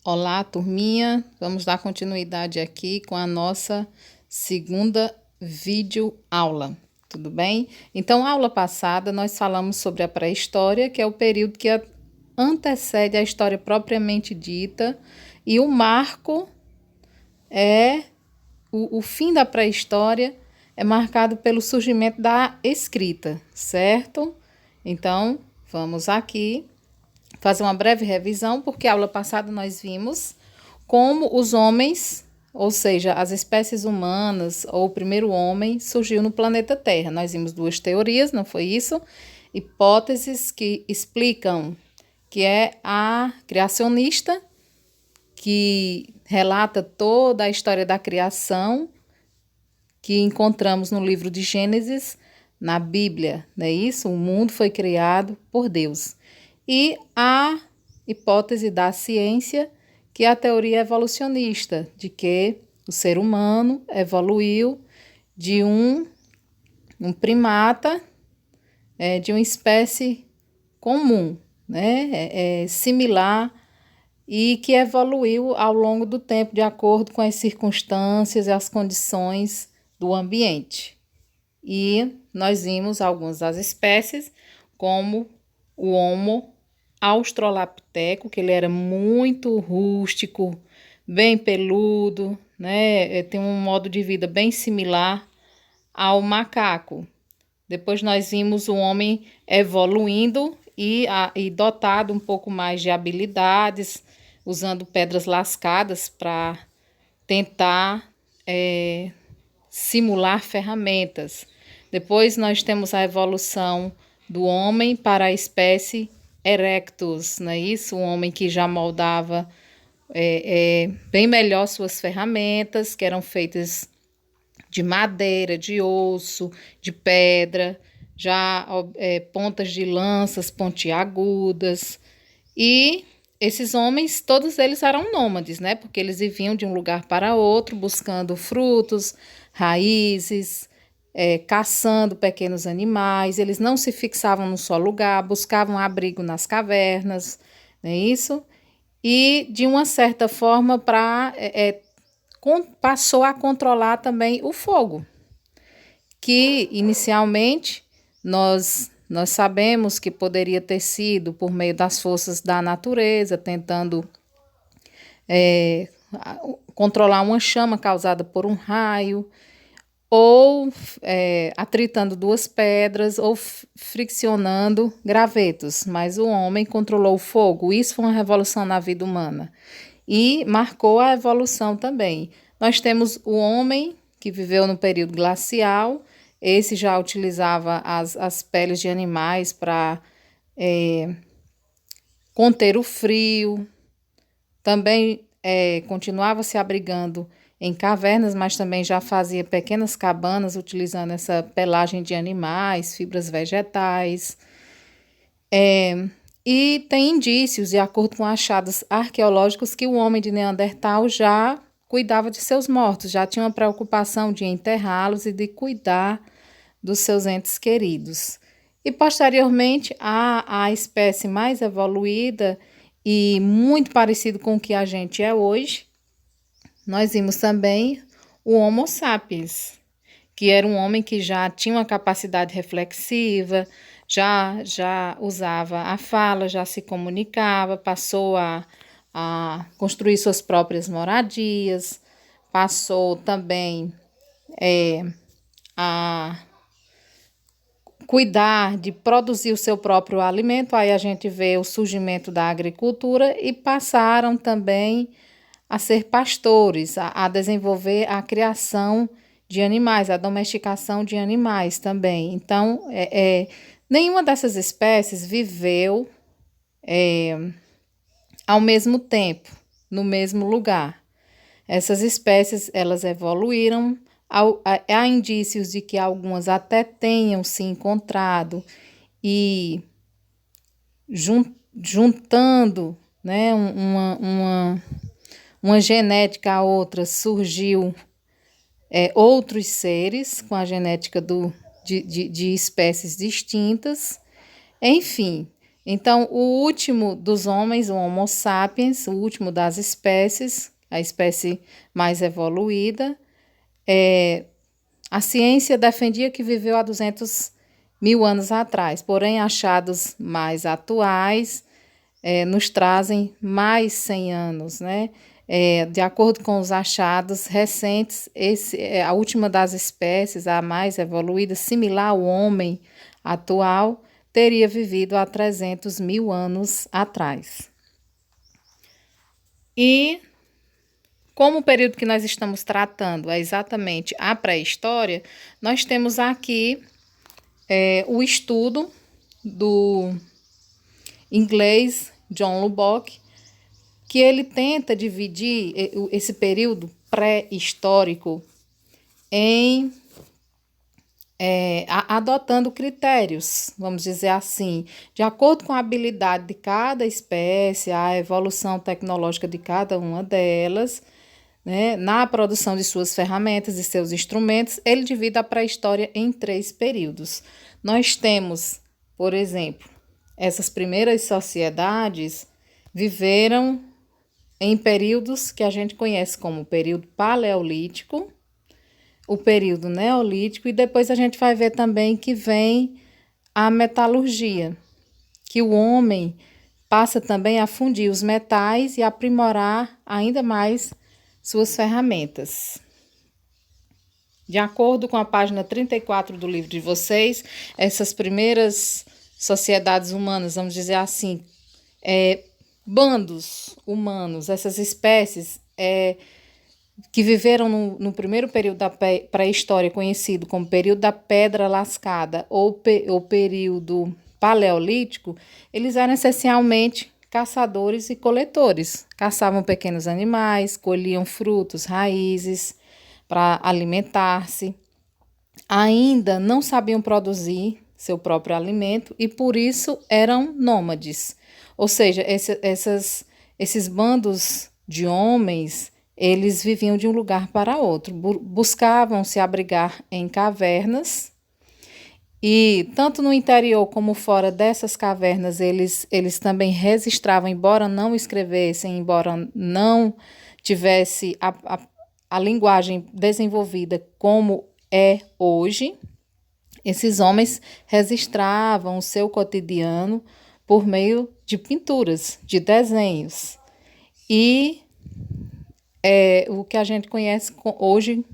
Olá, turminha. Vamos dar continuidade aqui com a nossa segunda videoaula. Tudo bem? Então, aula passada nós falamos sobre a pré-história, que é o período que antecede a história propriamente dita, e o marco é o fim da pré-história é marcado pelo surgimento da escrita, certo? Então, vamos aqui fazer uma breve revisão, porque a aula passada nós vimos como os homens, ou seja, as espécies humanas ou o primeiro homem, surgiu no planeta Terra. Nós vimos duas teorias, não foi isso? Hipóteses que explicam que é a criacionista, que relata toda a história da criação que encontramos no livro de Gênesis, na Bíblia, não é isso? O mundo foi criado por Deus. E a hipótese da ciência, que é a teoria evolucionista, de que o ser humano evoluiu de um primata, de uma espécie comum, né? Similar, e que evoluiu ao longo do tempo de acordo com as circunstâncias e as condições do ambiente. E nós vimos algumas das espécies, como o Homo australopiteco, que ele era muito rústico, bem peludo, né? Tem um modo de vida bem similar ao macaco. Depois nós vimos o homem evoluindo e dotado um pouco mais de habilidades, usando pedras lascadas para tentar simular ferramentas. Depois nós temos a evolução do homem para a espécie Erectus, não é isso? Um homem que já moldava bem melhor suas ferramentas, que eram feitas de madeira, de osso, de pedra, já pontas de lanças pontiagudas. E esses homens, todos eles eram nômades, né? Porque eles viviam de um lugar para outro, buscando frutos, raízes, caçando pequenos animais. Eles não se fixavam num só lugar, buscavam abrigo nas cavernas, não é isso? E, de uma certa forma, passou a controlar também o fogo, que inicialmente nós sabemos que poderia ter sido por meio das forças da natureza, tentando controlar uma chama causada por um raio, ou atritando duas pedras, ou friccionando gravetos. Mas o homem controlou o fogo. Isso foi uma revolução na vida humana e marcou a evolução também. Nós temos o homem que viveu no período glacial. Esse já utilizava as peles de animais para conter o frio. Também continuava se abrigando em cavernas, mas também já fazia pequenas cabanas utilizando essa pelagem de animais, fibras vegetais. E tem indícios, de acordo com achados arqueológicos, que o homem de Neandertal já cuidava de seus mortos, já tinha uma preocupação de enterrá-los e de cuidar dos seus entes queridos. E, posteriormente, a espécie mais evoluída e muito parecido com o que a gente é hoje, nós vimos também o Homo sapiens, que era um homem que já tinha uma capacidade reflexiva, já usava a fala, já se comunicava, passou a construir suas próprias moradias, passou também a cuidar de produzir o seu próprio alimento. Aí a gente vê o surgimento da agricultura e passaram também a ser pastores, a desenvolver a criação de animais, a domesticação de animais também. Então, nenhuma dessas espécies viveu ao mesmo tempo, no mesmo lugar. Essas espécies, elas evoluíram. Há indícios de que algumas até tenham se encontrado e juntando, né, uma genética a outra, surgiu outros seres com a genética de espécies distintas. Enfim, Então, o último dos homens, o Homo sapiens, o último das espécies, a espécie mais evoluída, a ciência defendia que viveu há 200 mil anos atrás, porém, achados mais atuais nos trazem mais 100 anos, né? De acordo com os achados recentes, a última das espécies, a mais evoluída, similar ao homem atual, teria vivido há 300 mil anos atrás. E como o período que nós estamos tratando é exatamente a pré-história, nós temos aqui o estudo do inglês John Lubbock, que ele tenta dividir esse período pré-histórico em adotando critérios, vamos dizer assim, de acordo com a habilidade de cada espécie, a evolução tecnológica de cada uma delas, né, na produção de suas ferramentas e seus instrumentos, ele divide a pré-história em 3 períodos. Nós temos, por exemplo, essas primeiras sociedades viveram em períodos que a gente conhece como o período paleolítico, o período neolítico, e depois a gente vai ver também que vem a metalurgia, que o homem passa também a fundir os metais e aprimorar ainda mais suas ferramentas. De acordo com a página 34 do livro de vocês, essas primeiras sociedades humanas, vamos dizer assim, bandos humanos, essas espécies que viveram no primeiro período da pré-história, conhecido como período da pedra lascada ou período paleolítico, eles eram essencialmente caçadores e coletores. Caçavam pequenos animais, colhiam frutos, raízes para alimentar-se. Ainda não sabiam produzir seu próprio alimento e por isso eram nômades. Ou seja, esses bandos de homens, eles viviam de um lugar para outro, buscavam se abrigar em cavernas e tanto no interior como fora dessas cavernas eles também registravam, embora não escrevessem, embora não tivesse a linguagem desenvolvida como é hoje, esses homens registravam o seu cotidiano por meio de pinturas, de desenhos e o que a gente conhece hoje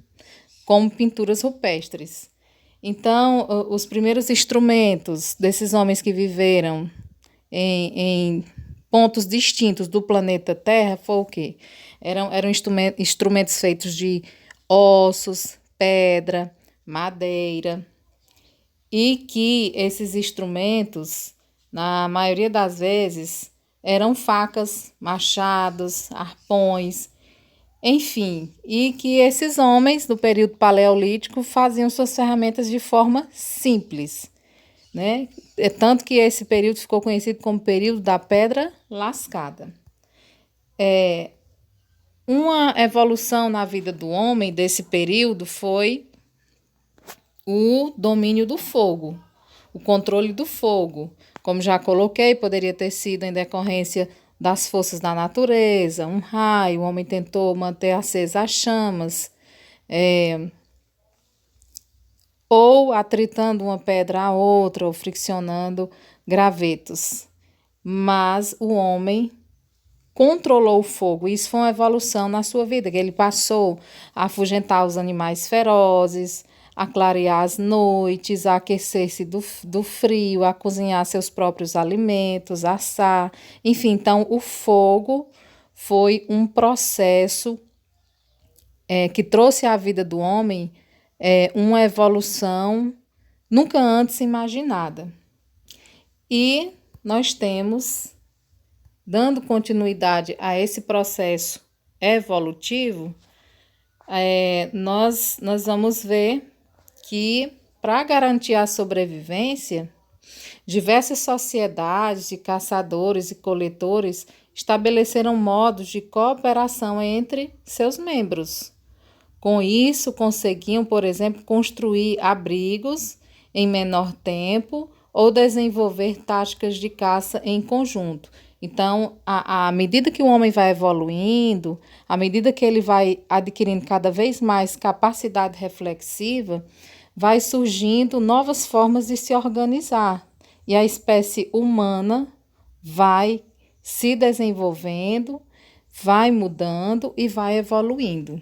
como pinturas rupestres. Então, os primeiros instrumentos desses homens que viveram em pontos distintos do planeta Terra foi o quê? Eram instrumentos feitos de ossos, pedra, madeira, e que esses instrumentos, na maioria das vezes, eram facas, machados, arpões, enfim, e que esses homens do período paleolítico faziam suas ferramentas de forma simples, né? É tanto que esse período ficou conhecido como período da pedra lascada. Uma evolução na vida do homem desse período foi o domínio do fogo, o controle do fogo. Como já coloquei, poderia ter sido em decorrência das forças da natureza, um raio, o homem tentou manter acesa as chamas, ou atritando uma pedra a outra, ou friccionando gravetos. Mas o homem controlou o fogo, isso foi uma evolução na sua vida, que ele passou a afugentar os animais ferozes, a clarear as noites, a aquecer-se do frio, a cozinhar seus próprios alimentos, assar, enfim, então o fogo foi um processo que trouxe à vida do homem uma evolução nunca antes imaginada. E nós temos, dando continuidade a esse processo evolutivo, nós vamos ver que, para garantir a sobrevivência, diversas sociedades de caçadores e coletores estabeleceram modos de cooperação entre seus membros. Com isso, conseguiam, por exemplo, construir abrigos em menor tempo ou desenvolver táticas de caça em conjunto. Então, à medida que o homem vai evoluindo, à medida que ele vai adquirindo cada vez mais capacidade reflexiva, vai surgindo novas formas de se organizar. E a espécie humana vai se desenvolvendo, vai mudando e vai evoluindo.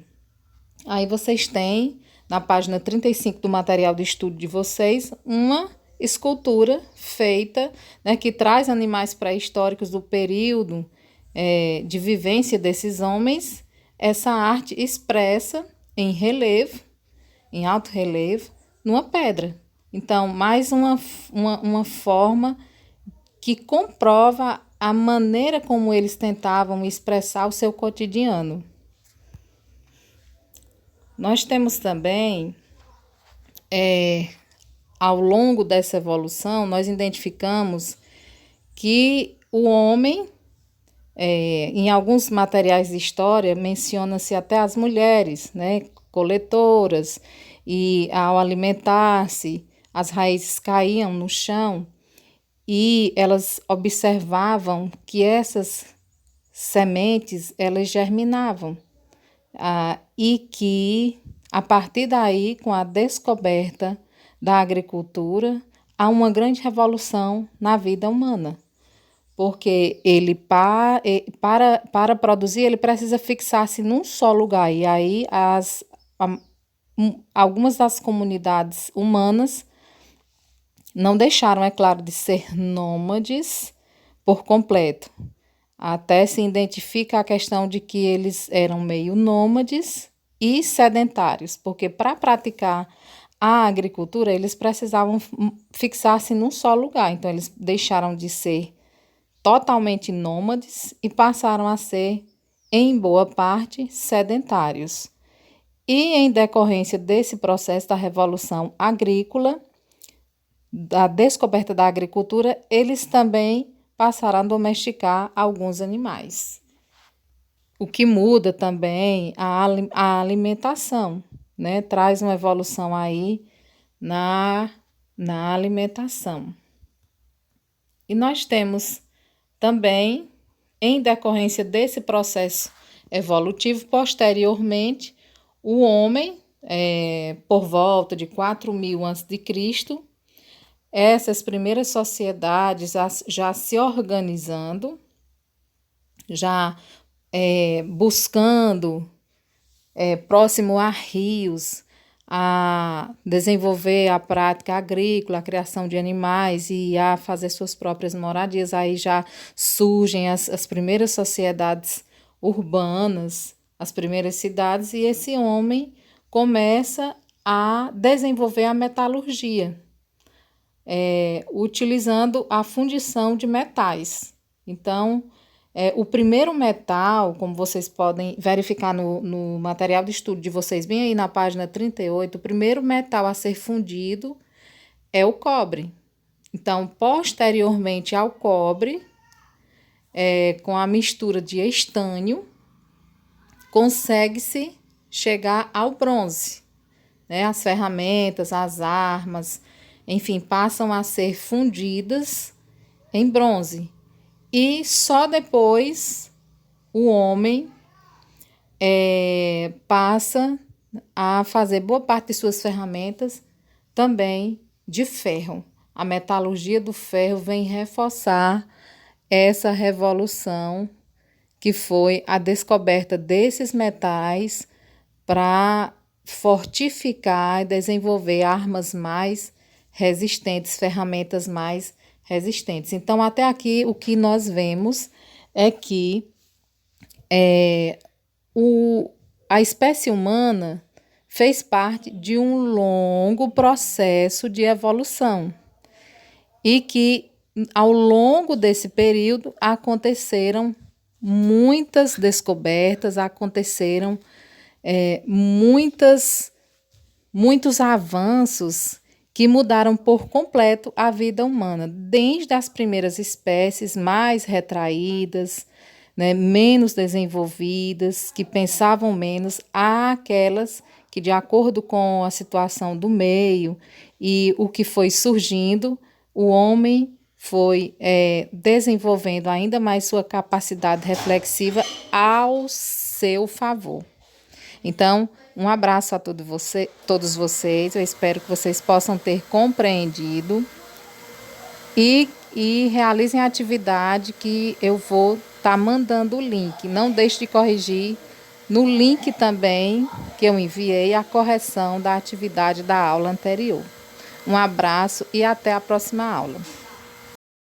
Aí vocês têm, na página 35 do material de estudo de vocês, uma escultura feita, né, que traz animais pré-históricos do período de vivência desses homens. Essa arte expressa em relevo, em alto relevo, numa pedra. Então, mais uma forma que comprova a maneira como eles tentavam expressar o seu cotidiano. Nós temos também, ao longo dessa evolução, nós identificamos que o homem, em alguns materiais de história, menciona-se até as mulheres, né, coletoras, e ao alimentar-se, as raízes caíam no chão e elas observavam que essas sementes, elas germinavam. E que, a partir daí, com a descoberta da agricultura, há uma grande revolução na vida humana, porque ele, para produzir, ele precisa fixar-se num só lugar, e aí algumas das comunidades humanas não deixaram, é claro, de ser nômades por completo. Até se identifica a questão de que eles eram meio nômades e sedentários, porque para praticar a agricultura eles precisavam fixar-se num só lugar. Então eles deixaram de ser totalmente nômades e passaram a ser, em boa parte, sedentários. E em decorrência desse processo da revolução agrícola, da descoberta da agricultura, eles também passaram a domesticar alguns animais. O que muda também a alimentação, né? Traz uma evolução aí na alimentação. E nós temos também, em decorrência desse processo evolutivo, posteriormente, o homem, por volta de 4.000 a.C., essas primeiras sociedades já se organizando, já buscando, próximo a rios, a desenvolver a prática agrícola, a criação de animais e a fazer suas próprias moradias. Aí já surgem as primeiras sociedades urbanas, as primeiras cidades, e esse homem começa a desenvolver a metalurgia, utilizando a fundição de metais. Então, o primeiro metal, como vocês podem verificar no material de estudo de vocês, bem aí na página 38, o primeiro metal a ser fundido é o cobre. Então, posteriormente ao cobre, com a mistura de estânio, consegue-se chegar ao bronze, né? As ferramentas, as armas, enfim, passam a ser fundidas em bronze. E só depois o homem passa a fazer boa parte de suas ferramentas também de ferro. A metalurgia do ferro vem reforçar essa revolução que foi a descoberta desses metais para fortificar e desenvolver armas mais resistentes, ferramentas mais resistentes. Então, até aqui, o que nós vemos é que a espécie humana fez parte de um longo processo de evolução e que, ao longo desse período, aconteceram muitas descobertas, aconteceram muitos avanços que mudaram por completo a vida humana, desde as primeiras espécies mais retraídas, né, menos desenvolvidas, que pensavam menos, àquelas que, de acordo com a situação do meio e o que foi surgindo, o homem foi desenvolvendo ainda mais sua capacidade reflexiva ao seu favor. Então, um abraço a todos vocês. Eu espero que vocês possam ter compreendido e realizem a atividade que eu vou estar mandando o link. Não deixe de corrigir no link também que eu enviei a correção da atividade da aula anterior. Um abraço e até a próxima aula.